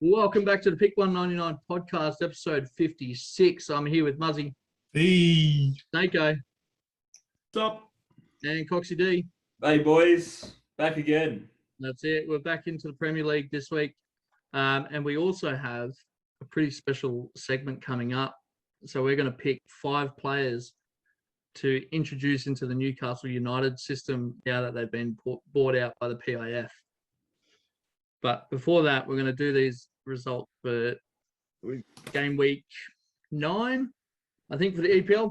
Welcome back to the Pick 199 podcast, episode 56. I'm here with Muzzy, Hey. Snakeo, Stop. and Coxie D. Hey, boys. Back again. That's it. We're back into the Premier League this week. And we also have a pretty special segment coming up. So we're going to pick 5 players to introduce into the Newcastle United system now that they've been bought out by the PIF. But before that, we're going to do these results for game week 9, I think, for the EPL.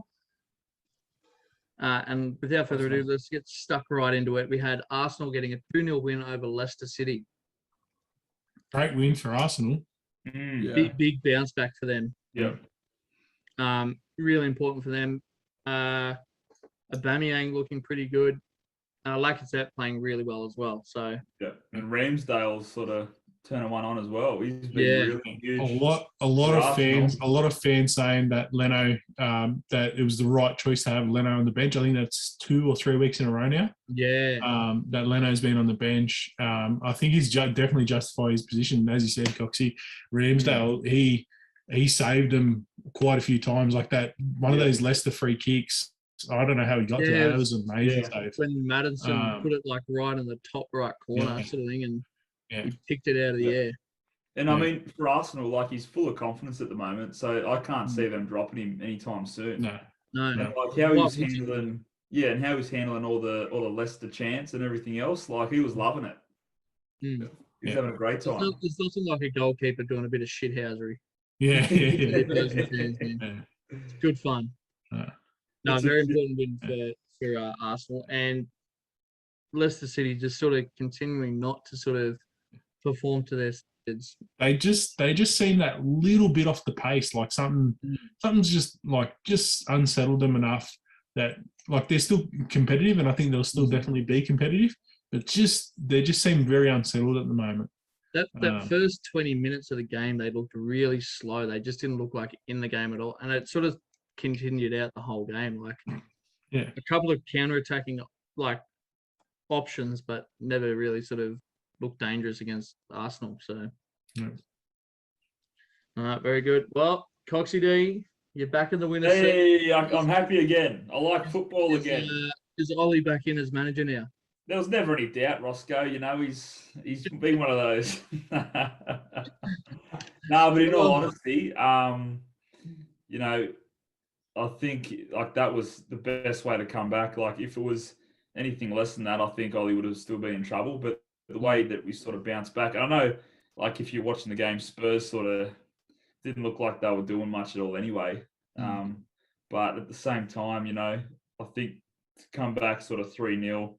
And without further ado, let's get stuck right into it. We had Arsenal getting a 2-0 win over Leicester City. Great win for Arsenal. Big bounce back for them. Yeah. Really important for them. Aubameyang looking pretty good. Lacazette playing really well as well. So Yeah. And Ramsdale's sort of turning one on as well. He's been really huge. A lot of fans saying that Leno, that it was the right choice to have Leno on the bench. I think that's 2 or 3 weeks in a row now. Yeah. That Leno's been on the bench. I think he's definitely justified his position. As you said, Coxie, Ramsdale, he saved him quite a few times like that. One of those Leicester free kicks. I don't know how he got to that. It was an amazing save. When Maddison put it like right in the top right corner sort of thing, and he picked it out of the air. And I mean, for Arsenal, like, he's full of confidence at the moment, so I can't see them dropping him anytime soon. No. And like how he was handling, and how he's handling all the Leicester chants and everything else. Like, he was loving it. He's having a great time. It's nothing like a goalkeeper doing a bit of shithousery. Yeah. It's good fun. No, very important win for Arsenal, and Leicester City just sort of continuing not to sort of perform to their standards. They just seem that little bit off the pace, like something's just unsettled them enough that like they're still competitive, and I think they'll still definitely be competitive, but they just seem very unsettled at the moment. That first 20 minutes of the game, they looked really slow. They just didn't look like in the game at all, and it sort of continued out the whole game. Like a couple of counter-attacking like options, but never really sort of looked dangerous against Arsenal. So all right, very good. Well, Coxie D, you're back in the winner's seat. Hey, I'm happy again. I like football again. Is Ollie back in as manager now? There was never any doubt, Roscoe. You know, he's been one of those. No, but in all honesty, you know, I think like that was the best way to come back. Like, if it was anything less than that, I think Ollie would have still been in trouble. But the way that we sort of bounced back, I know, like, if you're watching the game, Spurs sort of didn't look like they were doing much at all anyway. But at the same time, you know, I think to come back sort of 3-0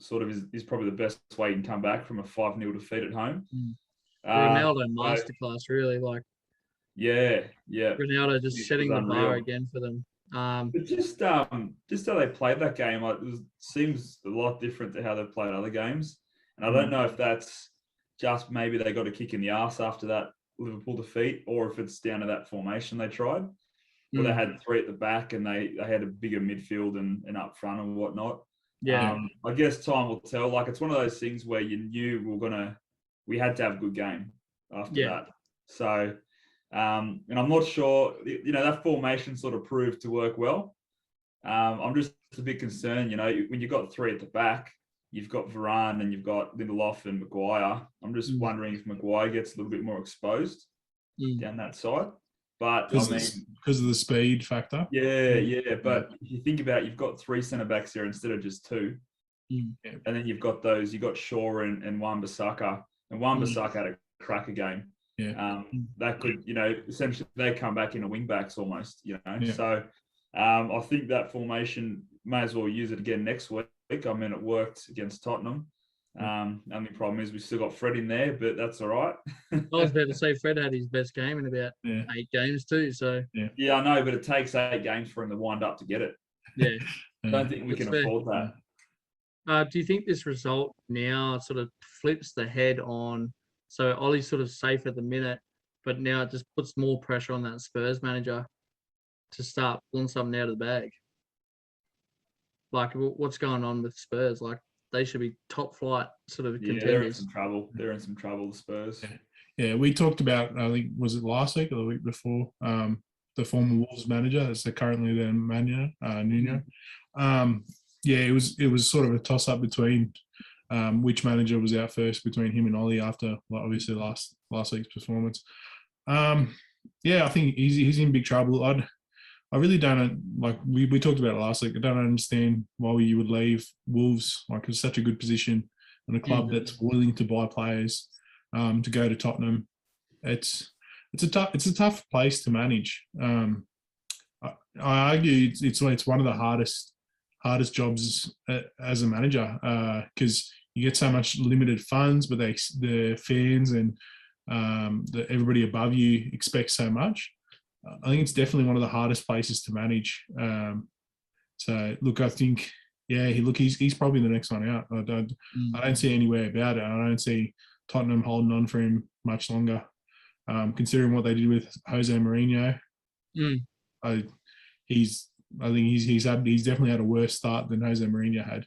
sort of is probably the best way you can come back from a 5-0 defeat at home. Ronaldo masterclass, really. Like, Ronaldo just setting the bar again for them. But just how they played that game, like, seems a lot different to how they've played other games. And I don't know if that's just maybe they got a kick in the arse after that Liverpool defeat, or if it's down to that formation they tried. Where they had 3 at the back and they had a bigger midfield and up front and whatnot. I guess time will tell. Like, it's one of those things where you knew we had to have a good game after that. So, and I'm not sure, you know, that formation sort of proved to work well. I'm just a bit concerned, you know, when you've got 3 at the back, you've got Varane and you've got Lindelof and Maguire. I'm just wondering if Maguire gets a little bit more exposed down that side. But because of the speed factor. But if you think about it, you've got 3 centre backs there instead of just 2. And then you've got Shaw and Wan-Bissaka. And Wan-Bissaka had a cracker game. That could, you know, essentially they come back into wing backs almost, you know. So I think that formation may as well use it again next week. I mean, it worked against Tottenham. Only problem is we still got Fred in there, but that's all right. I was about to say Fred had his best game in about 8 games too. So I know, but it takes 8 games for him to wind up to get it. I don't think we can afford that. Do you think this result now sort of flips the head on? So Ollie's sort of safe at the minute, but now it just puts more pressure on that Spurs manager to start pulling something out of the bag. Like, what's going on with Spurs? Like, they should be top flight sort of contenders. They're in some trouble. The Spurs. Yeah, we talked about, I think, was it last week or the week before, the former Wolves manager, that's currently their manager, Nuno. Yeah, it was sort of a toss-up between which manager was out first between him and Ollie after, well, obviously, last week's performance. Yeah, I think he's in big trouble. I really don't, like, we talked about it last week. I don't understand why you would leave Wolves. Like, it's such a good position and a club that's willing to buy players to go to Tottenham. It's a tough place to manage. I argue it's one of the hardest jobs as a manager because you get so much limited funds, but the fans and everybody above you expect so much. I think it's definitely one of the hardest places to manage. So look, I think, yeah, he's probably the next one out. I don't see any way about it. I don't see Tottenham holding on for him much longer, considering what they did with Jose Mourinho. I think he's definitely had a worse start than Jose Mourinho had.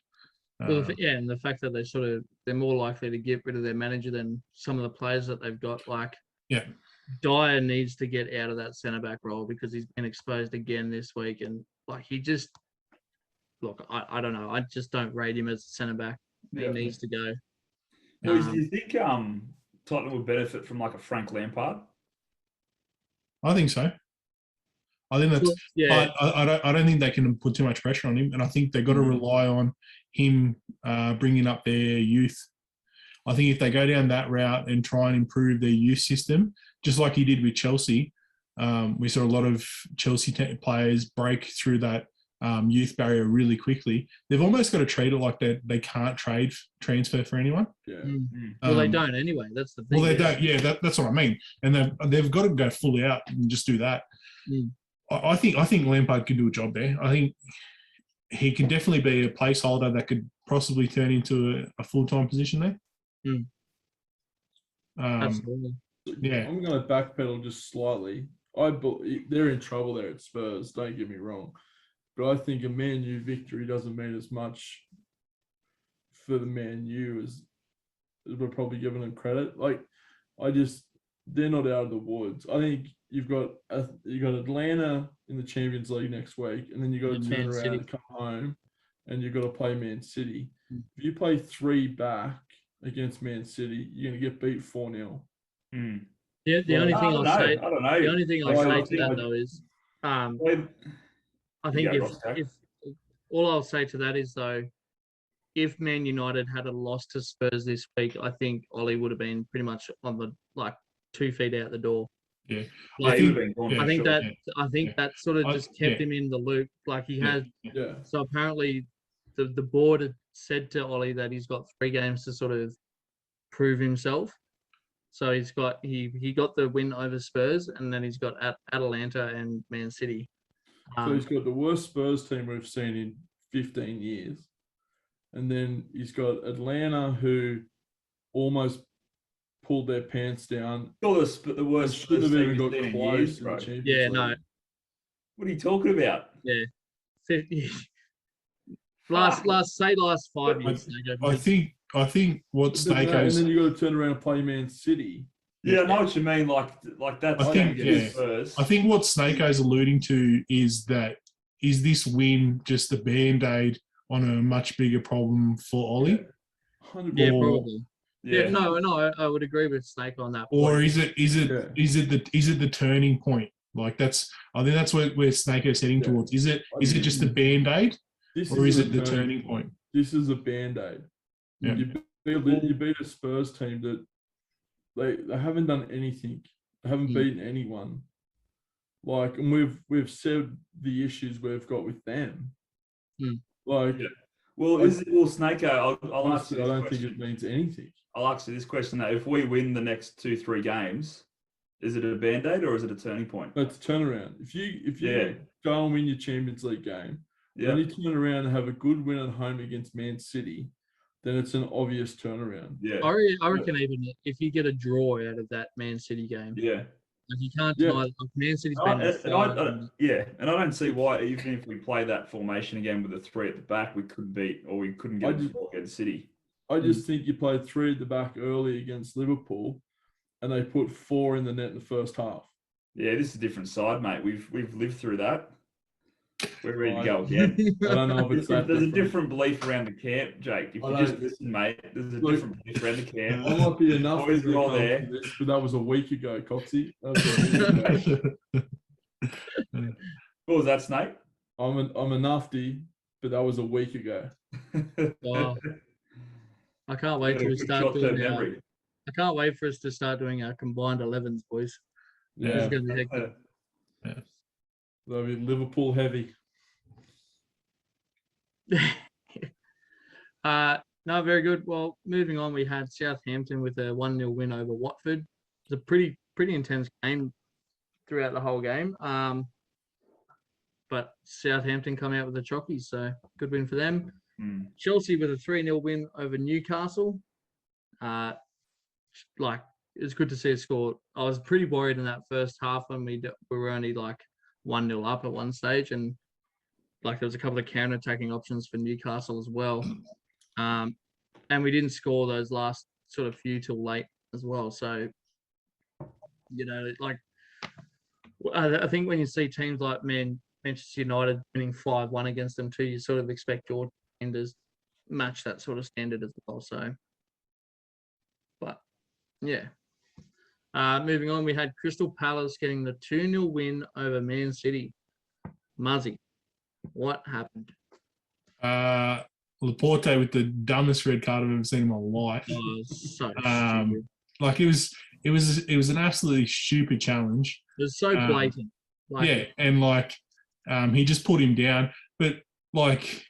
Well, yeah, and the fact that they're more likely to get rid of their manager than some of the players that they've got. Like, yeah, Dyer needs to get out of that centre back role because he's been exposed again this week, and like I don't know. I just don't rate him as a centre back. He needs to go. Boys, do you think Tottenham would benefit from like a Frank Lampard? I think so. I think that's. Yeah. I don't think they can put too much pressure on him, and I think they've got to rely on him bringing up their youth. I think if they go down that route and try and improve their youth system, just like he did with Chelsea, we saw a lot of Chelsea players break through that youth barrier really quickly. They've almost got to treat it like they can't transfer for anyone. Yeah. Well, they don't anyway. That's the thing. Well, they don't. Yeah, that's what I mean. And they've got to go fully out and just do that. I think Lampard can do a job there. I think he can definitely be a placeholder that could possibly turn into a full-time position there. Absolutely. Yeah. I'm going to backpedal just slightly. They're in trouble there at Spurs, don't get me wrong. But I think a Man U victory doesn't mean as much for the Man U as we're probably giving them credit. Like, they're not out of the woods. I think you've got Atlanta in the Champions League next week, and then you've got to turn around and come home, and you've got to play Man City. If you play 3 back against Man City, you're going to get beat 4-0. Yeah, the only thing I'll say, I don't know. The only thing I'll say to that though is, I think if all I'll say to that is though, if Man United had a loss to Spurs this week, I think Ollie would have been pretty much on the 2 feet out the door. Yeah, I think that sort of just kept him in the loop. Like he had. Yeah. So apparently, the board had said to Ollie that he's got 3 games to sort of prove himself. So he got the win over Spurs, and then he's got Atalanta and Man City. So he's got the worst Spurs team we've seen in 15 years. And then he's got Atlanta, who almost pulled their pants down. The worst Should have even got team in close years, to bro. the Champions Yeah, League. no. What are you talking about? Yeah. 50. Last 5 years. I think what Snakeo's. And then you got to turn around and play Man City. Yeah, I know what you mean. Like that. I think what Snakeo's alluding to is this win just a band-aid on a much bigger problem for Ollie? 100%. Yeah, probably. Yeah. No, I would agree with Snake on that. Or is it the turning point? Like I think that's where Snake is heading towards. Is it just a band-aid? Or is it the turning point? This is a band-aid. Yeah. You beat a Spurs team that they haven't done anything. They haven't beaten anyone. Like, and we've said the issues we've got with them. Like, well, Snakeo, I'll ask you this I don't question. think it means anything. I'll ask you this question though: if we win the next 2-3 games, is it a band-aid or is it a turning point? It's a turnaround. If you go and win your Champions League game, then you turn around and have a good win at home against Man City, then it's an obvious turnaround. Yeah. I reckon even if you get a draw out of that Man City game, like you can't deny that Man City's been. And I don't see why even if we play that formation again with the 3 at the back, we couldn't get a draw against City. I just think you played 3 at the back early against Liverpool, and they put 4 in the net in the first half. Yeah, this is a different side, mate. We've lived through that. We're ready to go again. I don't know if it's that There's a different. different belief around the camp, Jake. If I you don't- just listen, mate, there's a Look, different belief around the camp. I might be enough Boys, to we're all come there. to this, but that was a week ago, Coxie. That was a week ago. What was that, Snake? I'm a nufty, but that was a week ago. Oh, I can't wait till we start Short-term doing our, memory. I can't wait for us to start doing our combined 11s, boys. This Yeah, is going to be hectic. that'll be Liverpool heavy. No, very good. Well, moving on, we had Southampton with a 1-0 win over Watford. It was a pretty intense game throughout the whole game. But Southampton come out with the chockies, so good win for them. Chelsea with a 3-0 win over Newcastle. Like, it was good to see a score. I was pretty worried in that first half when we were only like 1-0 up at one stage, and like there was a couple of counter-attacking options for Newcastle as well. And we didn't score those last sort of few till late as well. So, you know, like I think when you see teams like Manchester United winning 5-1 against them too, you sort of expect your team to match that sort of standard as well. So, but yeah. Moving on, we had Crystal Palace getting the 2-0 win over Man City. Muzzy, what happened? Laporte with the dumbest red card I've ever seen in my life. Oh, so stupid. Like it was an absolutely stupid challenge. It was so blatant. And he just put him down. But like,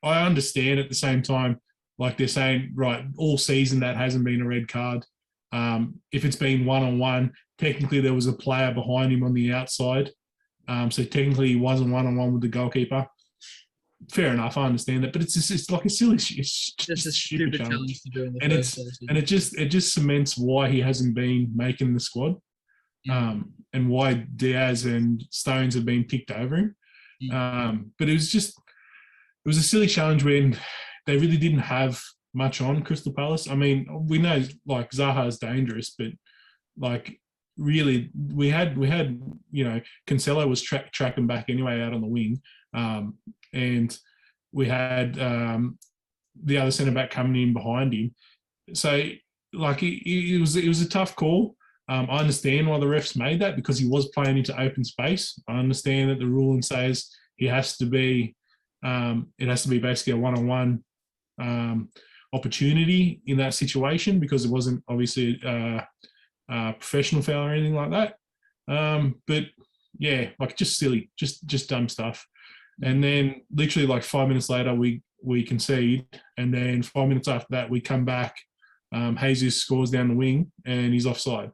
I understand at the same time, like they're saying, right, all season that hasn't been a red card. If it's been 1-on-1, technically there was a player behind him on the outside. So technically he wasn't 1-on-1 with the goalkeeper. Fair enough, I understand that, but it's like a silly, it's just a stupid challenge to do in the and first place. it just cements why he hasn't been making the squad, and why Diaz and Stones have been picked over him. But it was a silly challenge when they really didn't have much on Crystal Palace. I mean, we know like Zaha is dangerous, but like really we had Cancelo was tracking back anyway out on the wing. And we had the other centre back coming in behind him. So, like, it was a tough call. I understand why the refs made that because he was playing into open space. I understand that the ruling says it has to be basically a 1-on-1 opportunity in that situation because it wasn't obviously a professional foul or anything like that. But yeah, like just silly, just dumb stuff. And then literally like 5 minutes later, we concede. And then 5 minutes after that, we come back. Jesus scores down the wing and he's offside.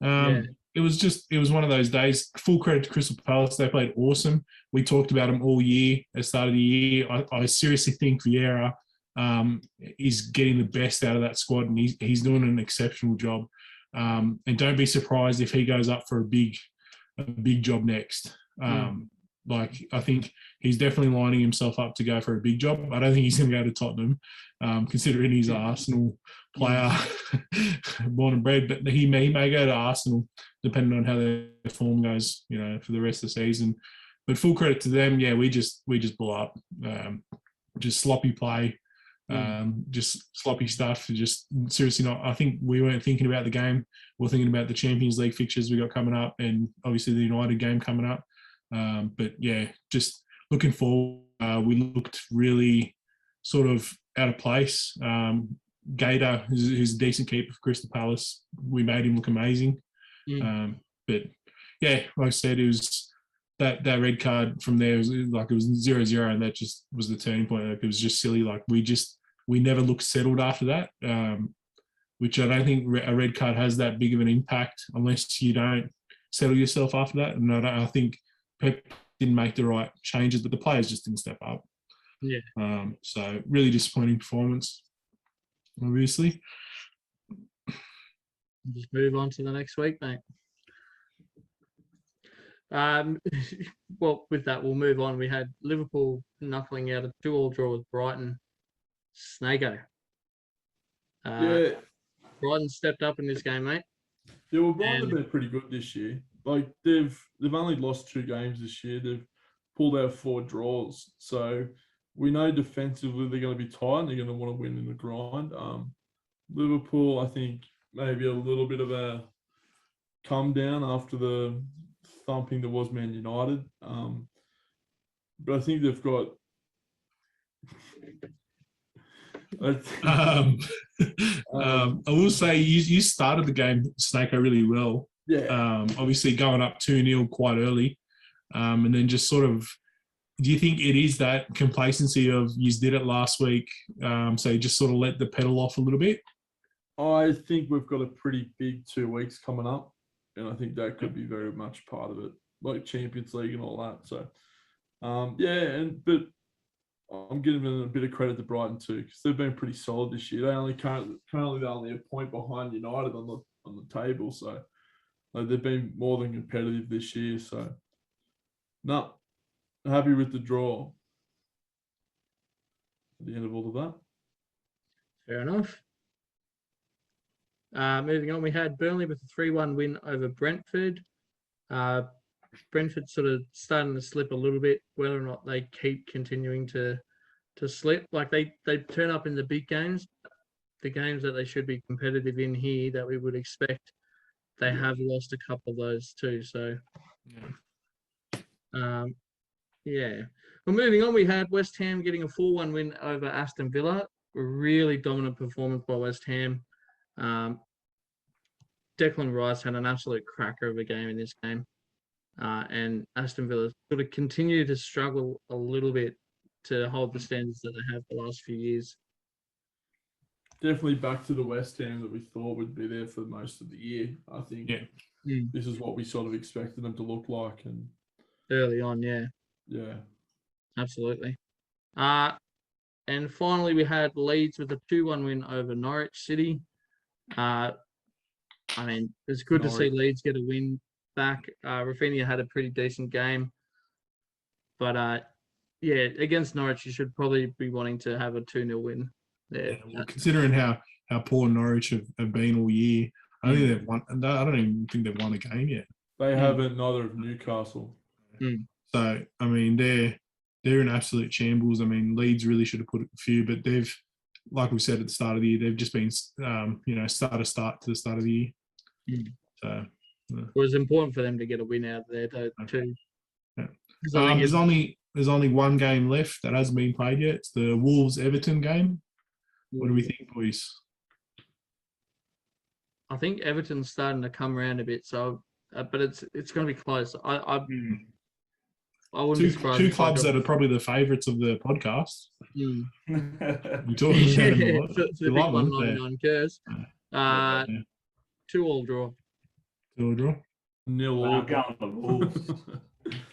It was one of those days. Full credit to Crystal Palace. They played awesome. We talked about them all year at the start of the year. I seriously think Vieira is getting the best out of that squad and he's doing an exceptional job. And don't be surprised if he goes up for a big job next. Like, I think he's definitely lining himself up to go for a big job. I don't think he's going to go to Tottenham, considering he's an Arsenal player, born and bred. But he may go to Arsenal, depending on how their form goes, for the rest of the season. But full credit to them. Yeah, we just blew up. Just sloppy play, just sloppy stuff. Just seriously not. I think we weren't thinking about the game. We're thinking about the Champions League fixtures we got coming up, and obviously the United game coming up. But yeah, just looking forward, we looked really sort of out of place. Gator, who's a decent keeper for Crystal Palace, we made him look amazing. But yeah, like I said, it was that red card from there was like it was 0-0, and that just was the turning point. Like, it was just silly. Like we never looked settled after that, which I don't think a red card has that big of an impact unless you don't settle yourself after that. And I think Pep didn't make the right changes, but the players just didn't step up. Yeah. So really disappointing performance, obviously. Just move on to the next week, mate. Well, with that, we'll move on. We had Liverpool knuckling out a 2-2 draw with Brighton. Snako. Brighton stepped up in this game, mate. Yeah, well, Brighton And- have been pretty good this year. Like they've only lost 2 games this year. They've pulled out 4 draws. So we know defensively they're going to be tight and they're going to want to win in the grind. Liverpool, I think maybe a little bit of a come down after the thumping that was Man United. But I think they've got. I will say you started the game, Snako, really well. Yeah. Obviously going up 2-0 quite early. And then just sort of, do you think it is that complacency of you did it last week, so you just sort of let the pedal off a little bit? I think we've got a pretty big 2 weeks coming up, and I think that could be very much part of it, like Champions League and all that. So, but I'm giving them a bit of credit to Brighton too, because they've been pretty solid this year. They only currently they're only a point behind United on the table, so like, they've been more than competitive this year. So, no, happy with the draw. At the end of all of that. Fair enough. Moving on, we had Burnley with a 3-1 win over Brentford. Brentford sort of starting to slip a little bit, whether or not they keep continuing to slip. Like they turn up in the big games, the games that they should be competitive in here that we would expect. They have lost a couple of those too. So, yeah. Well, moving on, we had West Ham getting a 4-1 win over Aston Villa. A really dominant performance by West Ham. Declan Rice had an absolute cracker of a game in this game. And Aston Villa sort of continue to struggle a little bit to hold the standards that they have the last few years. Definitely back to the West Ham that we thought would be there for most of the year. I think this is what we sort of expected them to look like. And early on, yeah. Yeah. Absolutely. And finally, we had Leeds with a 2-1 win over Norwich City. I mean, it's good to see Leeds get a win back. Rafinha had a pretty decent game. But, against Norwich, you should probably be wanting to have a 2-0 win there. Yeah, well, considering how poor Norwich have been all year, I don't think they've won. I don't even think they've won a game yet. They haven't, neither of Newcastle. So, I mean, they're in absolute shambles. I mean, Leeds really should have put a few, but they've, like we said at the start of the year, they've just been, start to the start of the year. So it was important for them to get a win out there too. Yeah. There's only one game left that hasn't been played yet. It's the Wolves-Everton game. What do we think, boys? I think Everton's starting to come around a bit, so but it's going to be close. I wouldn't be surprised. Two clubs that are probably the favourites of the podcast. We talk about them a lot. For the big 199 curse. 2-2 draw. 2-2 draw. 0-0. Go on the Wolves.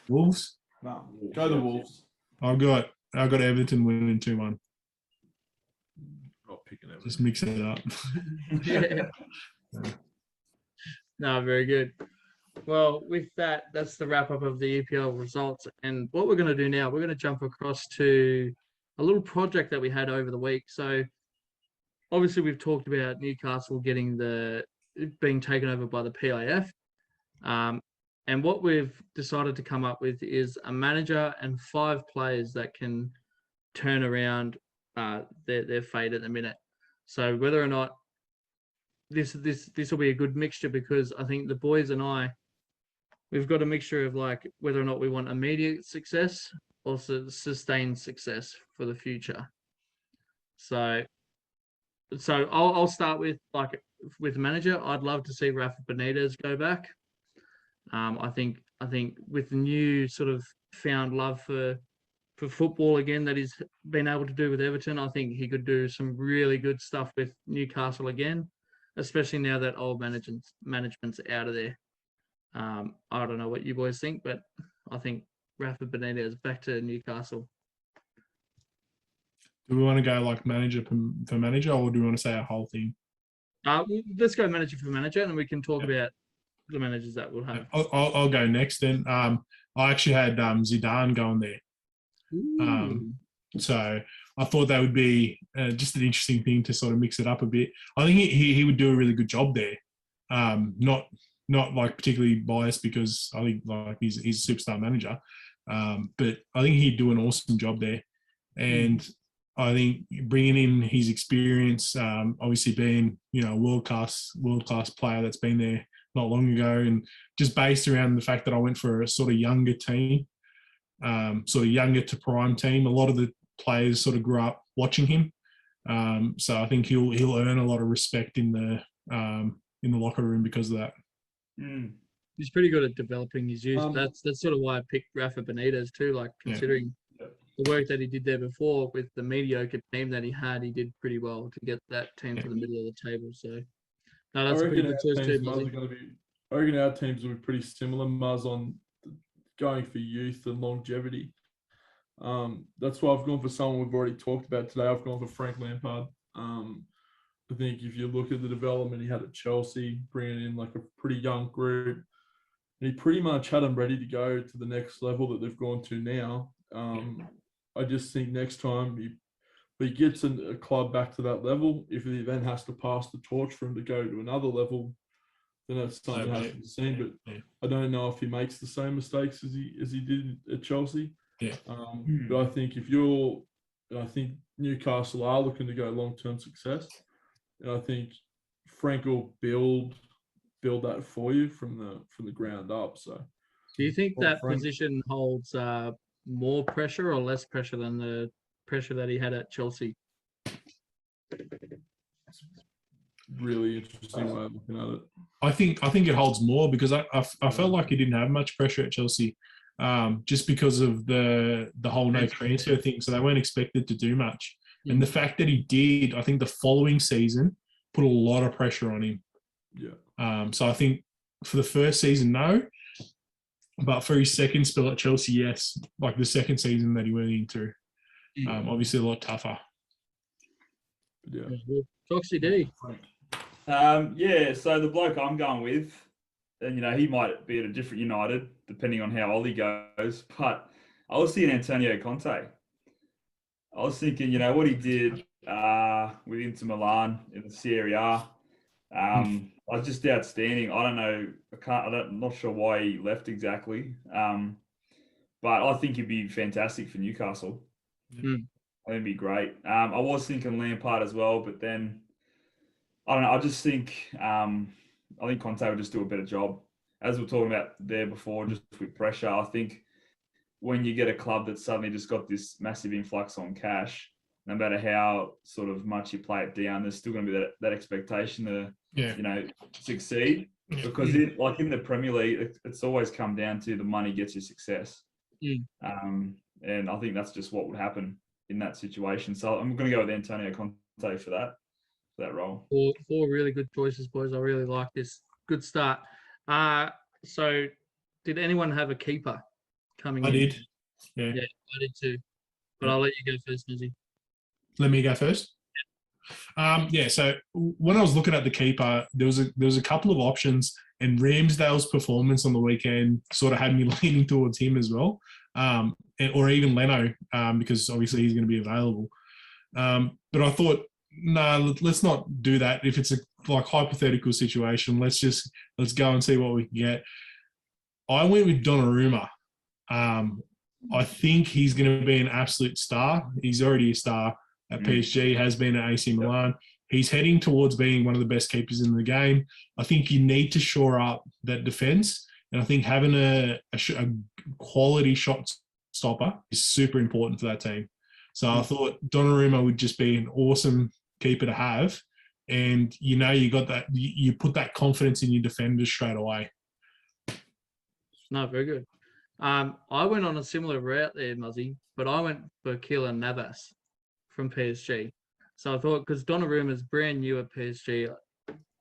Wolves? No, go the Wolves. I got Everton winning 2-1. Not picking Everton. Just mix it up. No, very good. Well, with that, that's the wrap up of the EPL results. And what we're going to do now, we're going to jump across to a little project that we had over the week. So obviously we've talked about Newcastle being taken over by the PIF. And what we've decided to come up with is a manager and 5 players that can turn around their fate at the minute. So whether or not this will be a good mixture, because I think the boys and I, we've got a mixture of like whether or not we want immediate success or sustained success for the future. So I'll start with manager. I'd love to see Rafa Benitez go back. I think with the new sort of found love for football again that he's been able to do with Everton, I think he could do some really good stuff with Newcastle again, especially now that old management's out of there. I don't know what you boys think, but I think Rafa Benitez back to Newcastle. Do we want to go like manager for manager, or do we want to say a whole thing? Let's go manager for manager, and we can talk about the managers that we'll have. I'll go next then. I actually had Zidane going there. So I thought that would be just an interesting thing to sort of mix it up a bit. I think he would do a really good job there. Not like particularly biased because I think like he's a superstar manager, but I think he'd do an awesome job there. And I think bringing in his experience, obviously being a world class player that's been there not long ago, and just based around the fact that I went for a sort of younger team, sort of younger to prime team. A lot of the players sort of grew up watching him, so I think he'll earn a lot of respect in the locker room because of that. He's pretty good at developing his youth. That's sort of why I picked Rafa Benitez too. Like considering the work that he did there before with the mediocre team that he had, he did pretty well to get that team to the middle of the table. So no, that's a pretty good choice too. I reckon our teams will be pretty similar, Muzz, on going for youth and longevity. That's why I've gone for someone we've already talked about today. I've gone for Frank Lampard. I think if you look at the development he had at Chelsea, bringing in like a pretty young group, and he pretty much had them ready to go to the next level that they've gone to now. I just think next time he gets a club back to that level, if he then has to pass the torch for him to go to another level, then that's something that has to be seen. But I don't know if he makes the same mistakes as he did at Chelsea. But I think I think Newcastle are looking to go long-term success. And I think Frank will build that for you from the ground up. So, do you think that position holds more pressure or less pressure than the pressure that he had at Chelsea? Really interesting way of looking at it. I think it holds more because I felt like he didn't have much pressure at Chelsea, just because of the whole no transfer thing. So they weren't expected to do much. And the fact that he did, I think the following season put a lot of pressure on him. So I think for the first season, no. But for his second spell at Chelsea, yes. Like the second season that he went into. Obviously a lot tougher. Foxy D. So the bloke I'm going with, and he might be at a different United, depending on how Ollie goes, but I was seeing Antonio Conte. I was thinking, what he did with Inter Milan in the Serie A, was just outstanding. I don't know, I'm not sure why he left exactly, but I think he'd be fantastic for Newcastle. I think it'd be great. I was thinking Lampard as well, but then I don't know. I just think I think Conte would just do a better job, as we were talking about there before, just with pressure. I think when you get a club that's suddenly just got this massive influx on cash, no matter how sort of much you play it down, there's still going to be that expectation to, succeed. Because like in the Premier League, it's always come down to the money gets you success. And I think that's just what would happen in that situation. So I'm going to go with Antonio Conte for that role. Four really good choices, boys. I really like this. Good start. So did anyone have a keeper coming in? I did. Yeah, I did too. But I'll let you go first, Mizzy. Let me go first. So when I was looking at the keeper, there was a couple of options, and Ramsdale's performance on the weekend sort of had me leaning towards him as well, or even Leno, because obviously he's going to be available. But I thought, no, let's not do that. If it's a hypothetical situation, let's go and see what we can get. I went with Donnarumma. I think he's going to be an absolute star. He's already a star at PSG, has been at AC Milan. He's heading towards being one of the best keepers in the game. I think you need to shore up that defense. And I think having a quality shot stopper is super important for that team. So I thought Donnarumma would just be an awesome keeper to have. And you got that, you put that confidence in your defenders straight away. No, very good. I went on a similar route there, Muzzy, but I went for Keylor Navas from PSG. So I thought, because Donnarumma is brand new at PSG,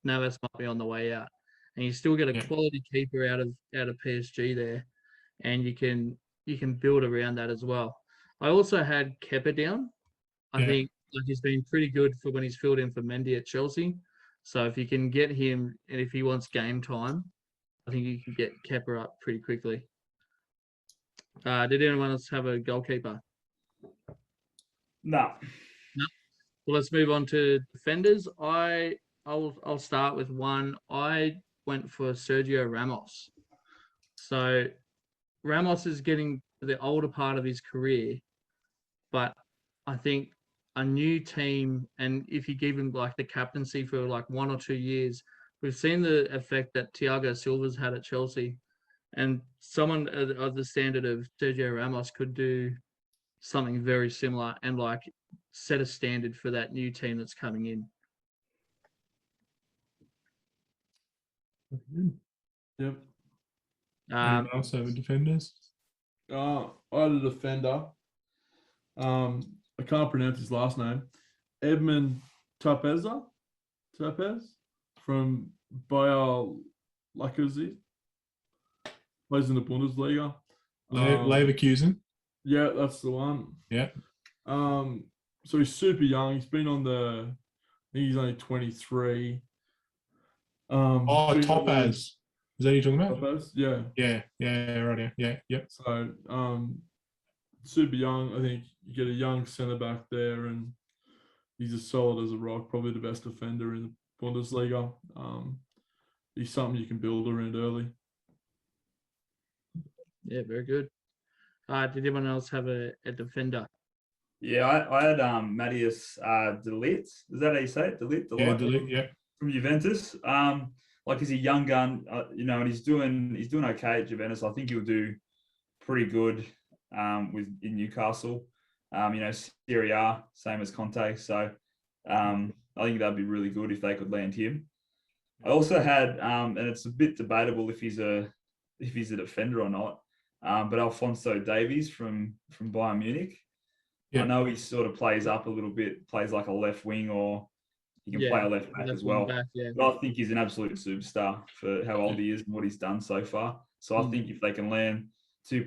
Navas might be on the way out, and you still get a quality keeper out of PSG there, and you can build around that as well. I also had Kepa down. I think he's been pretty good for when he's filled in for Mendy at Chelsea. So if you can get him, and if he wants game time, I think you can get Kepa up pretty quickly. Did anyone else have a goalkeeper? No. Well, let's move on to defenders. I I'll start with one. I went for Sergio Ramos. So Ramos is getting to the older part of his career, but I think a new team, and if you give him like the captaincy for like 1 or 2 years, we've seen the effect that Thiago Silva's had at Chelsea, and someone of the standard of Sergio Ramos could do something very similar and like set a standard for that new team that's coming in. Yep. Anyone else have defenders? I had a defender. I can't pronounce his last name. Edmund Tapez from Bayer Leverkusen. Plays in the Bundesliga. Leverkusen. Yeah, that's the one. Yeah. So he's super young. He's been on I think he's only 23. Topaz. Is that what you're talking about? Topaz, yeah. Yeah, right. Yeah, yep. So, super young. I think you get a young centre back there, and he's as solid as a rock. Probably the best defender in the Bundesliga. He's something you can build around early. Yeah, very good. Did anyone else have a defender? Yeah, I had Matthias De Ligt. Is that how you say it? De Ligt? Yeah, De Ligt, yeah. From Juventus. Like he's a young gun, and he's doing okay at Juventus. I think he'll do pretty good in Newcastle. Serie A, same as Conte. So I think that'd be really good if they could land him. I also had, and it's a bit debatable if he's a defender or not, but Alfonso Davies from Bayern Munich. Yeah. I know he sort of plays up a little bit, plays like a left wing, or he can play a left back as well. But I think he's an absolute superstar for how old he is and what he's done so far. So I think if they can land two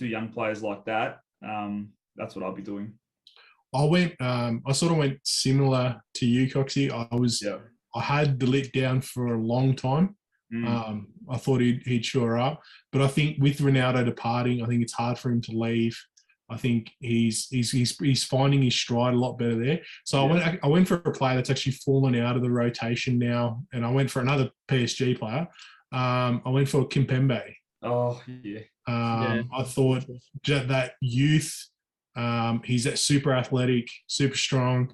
young players like that, that's what I'll be doing. I sort of went similar to you, Coxie. I had De Ligt down for a long time. I thought he'd shore up, but I think with Ronaldo departing, I think it's hard for him to leave. I think he's finding his stride a lot better there. So I went for a player that's actually fallen out of the rotation now, and I went for another PSG player. I went for Kimpembe. Oh yeah. I thought that youth. He's that super athletic, super strong.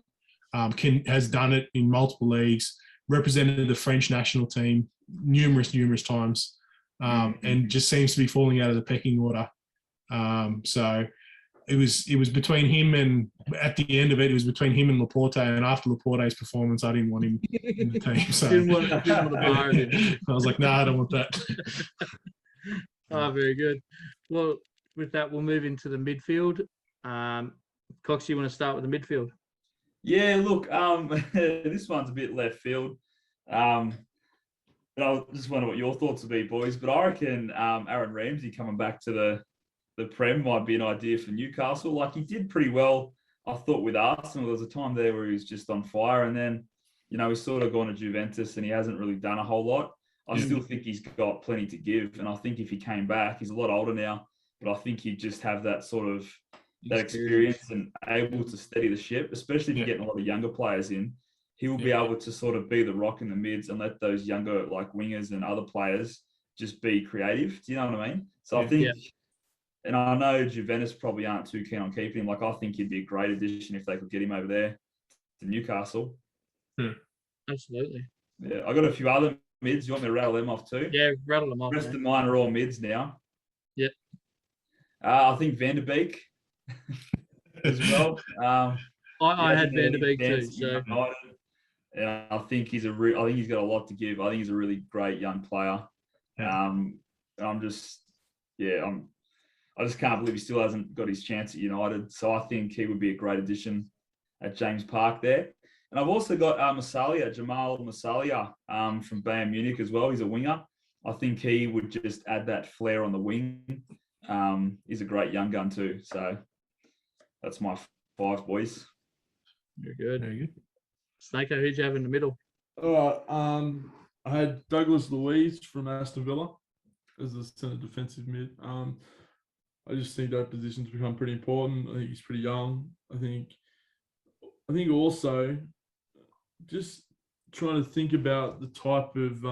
Has done it in multiple leagues. Represented the French national team numerous times, and just seems to be falling out of the pecking order. So it was between him and at the end of it was between him and Laporte. And after Laporte's performance, I didn't want him in the team. So didn't want the bar in. I was like, no, I don't want that. Very good. Well, with that, we'll move into the midfield. Cox, you want to start with the midfield? Yeah, look, this one's a bit left field. But I just wonder what your thoughts would be, boys. But I reckon Aaron Ramsey coming back to the Prem might be an idea for Newcastle. Like, he did pretty well, I thought, with Arsenal. There was a time there where he was just on fire, and then, he's sort of gone to Juventus and he hasn't really done a whole lot. I still think he's got plenty to give, and I think if he came back, he's a lot older now, but I think he'd just have that sort of that experience and able to steady the ship, especially if you're getting a lot of younger players in. He will be able to sort of be the rock in the mids and let those younger like wingers and other players just be creative. Do you know what I mean? So I think, and I know Juventus probably aren't too keen on keeping him. Like, I think he'd be a great addition if they could get him over there to Newcastle. Absolutely. Yeah, I got a few other mids. You want me to rattle them off too? Yeah, rattle them off. The rest of mine are all mids now. Yep. I think Van der Beek as well. I had Van der Beek too. So. And I think he's I think he's got a lot to give. I think he's a really great young player. I just can't believe he still hasn't got his chance at United. So I think he would be a great addition at James Park there. And I've also got Jamal Musiala from Bayern Munich as well. He's a winger. I think he would just add that flair on the wing. He's a great young gun too. So that's my 5 boys. Very good. Snako, who'd you have in the middle? I had Douglas Luiz from Aston Villa as the centre defensive mid. I just think that position's become pretty important. I think he's pretty young. I think also just trying to think about the type of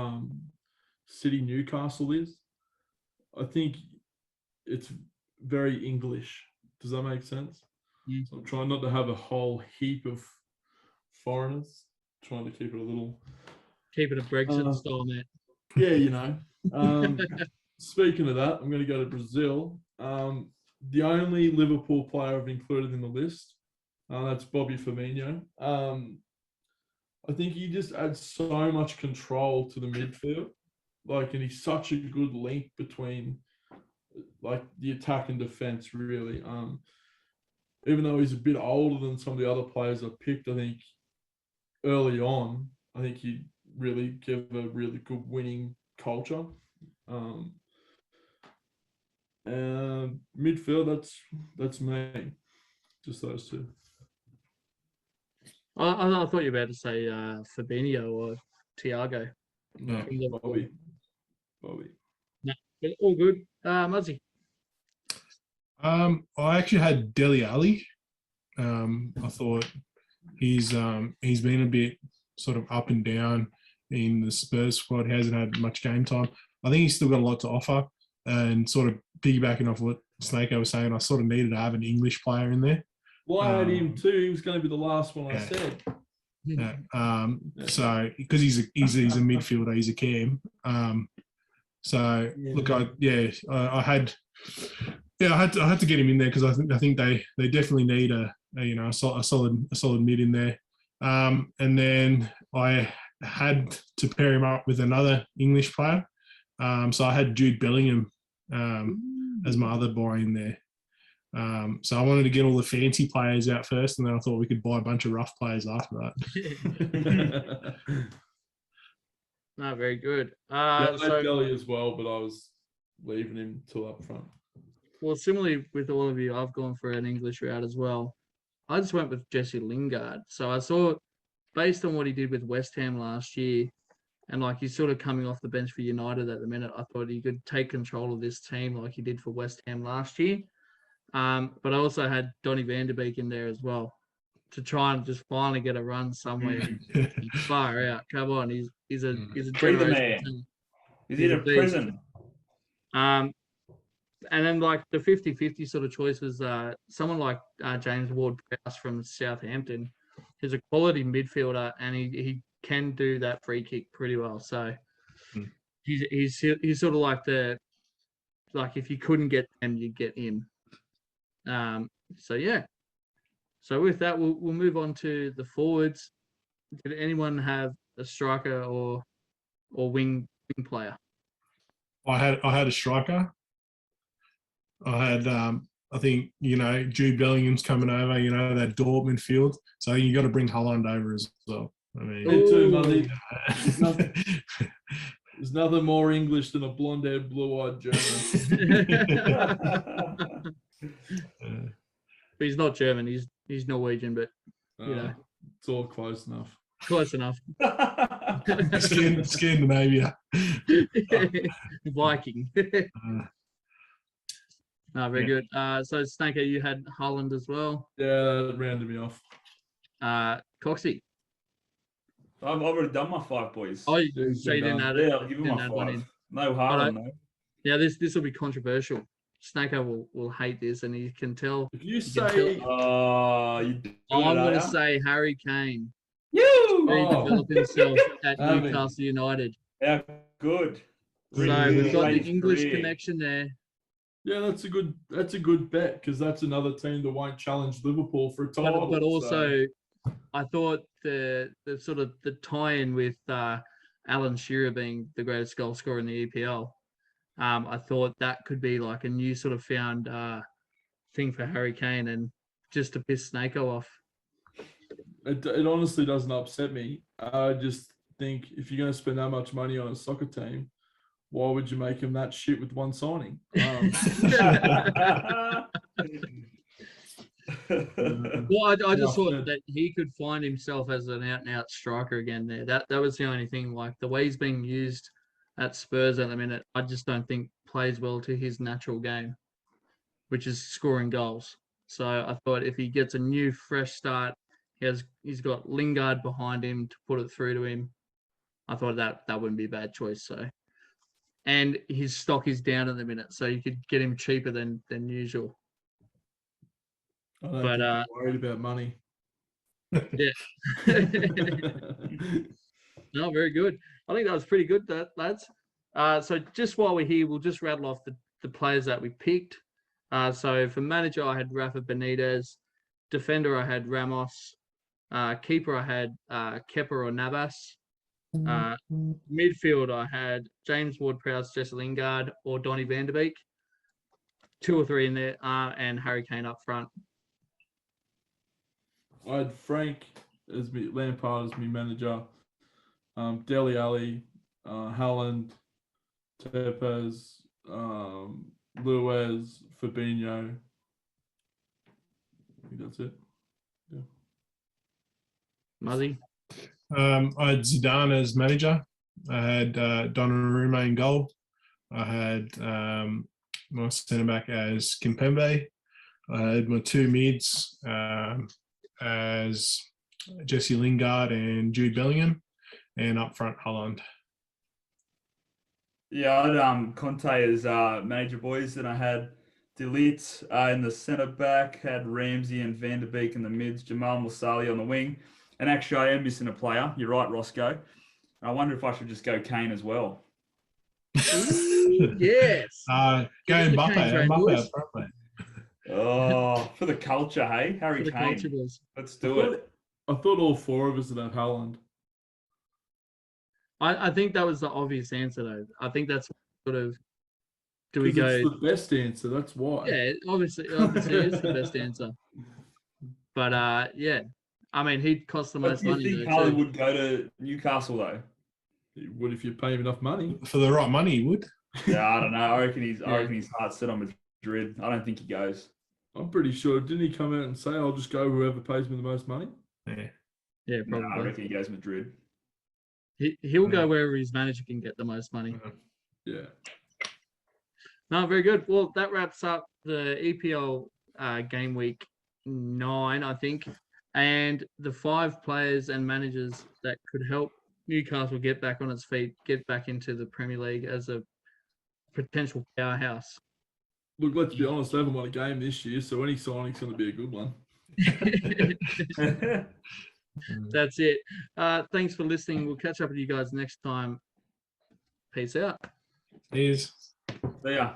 city Newcastle is. I think it's very English. Does that make sense? So I'm trying not to have a whole heap of foreigners. Trying to keep it a little. Keep it a Brexit style, mate. Yeah, Speaking of that, I'm going to go to Brazil. The only Liverpool player I've included in the list, that's Bobby Firmino. I think he just adds so much control to the midfield. And he's such a good link between the attack and defense, really. Even though he's a bit older than some of the other players I picked, I think early on, I think he really gave a really good winning culture. And midfield, that's me. Just those two. I thought you were about to say Fabinho or Thiago. No, Bobby. No, but all good. Muzzy. I actually had Dele Alli. I thought he's been a bit sort of up and down in the Spurs squad. He hasn't had much game time. I think he's still got a lot to offer. And sort of piggybacking off what Snake was saying, I sort of needed to have an English player in there. Well, I had him too. He was going to be the last one I said. Yeah. So because he's a midfielder, he's a cam. Look, I had to get him in there because I think they definitely need a solid mid in there. And then I had to pair him up with another English player. So I had Jude Bellingham as my other boy in there. So I wanted to get all the fancy players out first, and then I thought we could buy a bunch of rough players after that. No, very good. I had Belly as well, but I was leaving him till up front. Well, similarly with all of you, I've gone for an English route as well. I just went with Jesse Lingard. So I saw, based on what he did with West Ham last year, and he's sort of coming off the bench for United at the minute, I thought he could take control of this team like he did for West Ham last year. But I also had Donny van de Beek in there as well to try and just finally get a run somewhere. Far out. Come on. He's a Free the man. He's in a prison. And then the 50-50 sort of choice was someone like James Ward-Prowse from Southampton. He's a quality midfielder and he can do that free kick pretty well. So he's sort of like if you couldn't get them, you'd get him. So with that, we'll move on to the forwards. Did anyone have a striker or wing player? I had a striker. I had I think Jude Bellingham's coming over. That Dortmund field. So you got to bring Haaland over as well. I mean, me too, Muzzy. There's nothing more English than a blonde-haired, blue-eyed German. But he's not German. He's Norwegian, but it's all close enough. Close enough. Scandinavia. Viking. No, very good. So Stanker, you had Haaland as well. Yeah, that rounded me off. Coxie. I've already done my 5 boys. Oh, so you didn't add it? Yeah, I'll give him my 5. No Haaland, no. Yeah, this will be controversial. Snaker will hate this, and he can tell. If you say, I'm going to say Harry Kane. You developed himself at Newcastle United. Yeah, good. So we've got the English connection there. Yeah, that's a good bet because that's another team that won't challenge Liverpool for a title. But also, I thought the sort of the tie-in with Alan Shearer being the greatest goal scorer in the EPL. I thought that could be like a new sort of found thing for Harry Kane, and just to piss Snako off. It honestly doesn't upset me. I just think if you're going to spend that much money on a soccer team, why would you make him that shit with one signing? Well, I just thought that he could find himself as an out-and-out striker again there. That was the only thing. Like the way he's being used at Spurs at the minute, I just don't think plays well to his natural game, which is scoring goals. So I thought if he gets a new, fresh start, he's got Lingard behind him to put it through to him. I thought that wouldn't be a bad choice. So, and his stock is down at the minute, so you could get him cheaper than usual. I don't But, think they're worried about money. Yeah. No, very good. I think that was pretty good, lads. So just while we're here, we'll just rattle off the players that we picked. So for manager, I had Rafa Benitez. Defender, I had Ramos. Keeper, I had Kepa or Navas. Midfield, I had James Ward-Prowse, Jesse Lingard, or Donny van de Beek. 2 or 3 in there, and Harry Kane up front. I had Frank as me, Lampard as me manager. Dele Alli, Haaland, Tepes, Luiz, Fabinho. I think that's it. Yeah. Muzzy. I had Zidane as manager. I had Donnarumma in goal. I had my centre back as Kimpembe. I had my 2 mids as Jesse Lingard and Jude Bellingham, and up front Haaland. Yeah, I had Conte as manager, boys, and I had De Ligt in the centre back, had Ramsey and Van der Beek in the mids, Jamal Musali on the wing. And actually, I am missing a player. You're right, Roscoe. I wonder if I should just go Kane as well. Yes. Go Mbappe. Mbappe up front, mate. Oh, for the culture, hey? Harry For the Kane. culture, boys. Let's do it. I thought all 4 of us would have Haaland. I think that was the obvious answer, though. I think that's sort of. Do we 'Cause go? It's the best answer. That's why. Yeah, obviously it is the best answer. But yeah, I mean, he'd cost the But most do you money. think though, Harley too. would go to Newcastle, though? What if you pay him enough money? For the right money, he would. Yeah, I don't know. I reckon Yeah. his heart's set on Madrid. I don't think he goes. I'm pretty sure. Didn't he come out and say, "I'll just go whoever pays me the most money"? Yeah. Yeah, No, I probably. reckon he goes Madrid. He'll go wherever his manager can get the most money. Yeah. No, very good. Well, that wraps up the EPL game week 9, I think, and the 5 players and managers that could help Newcastle get back on its feet, get back into the Premier League as a potential powerhouse. Look, let's be honest. They haven't won a game this year, so any signing's going to be a good one. That's it. Thanks for listening. We'll catch up with you guys next time. Peace out. He is. So, yeah.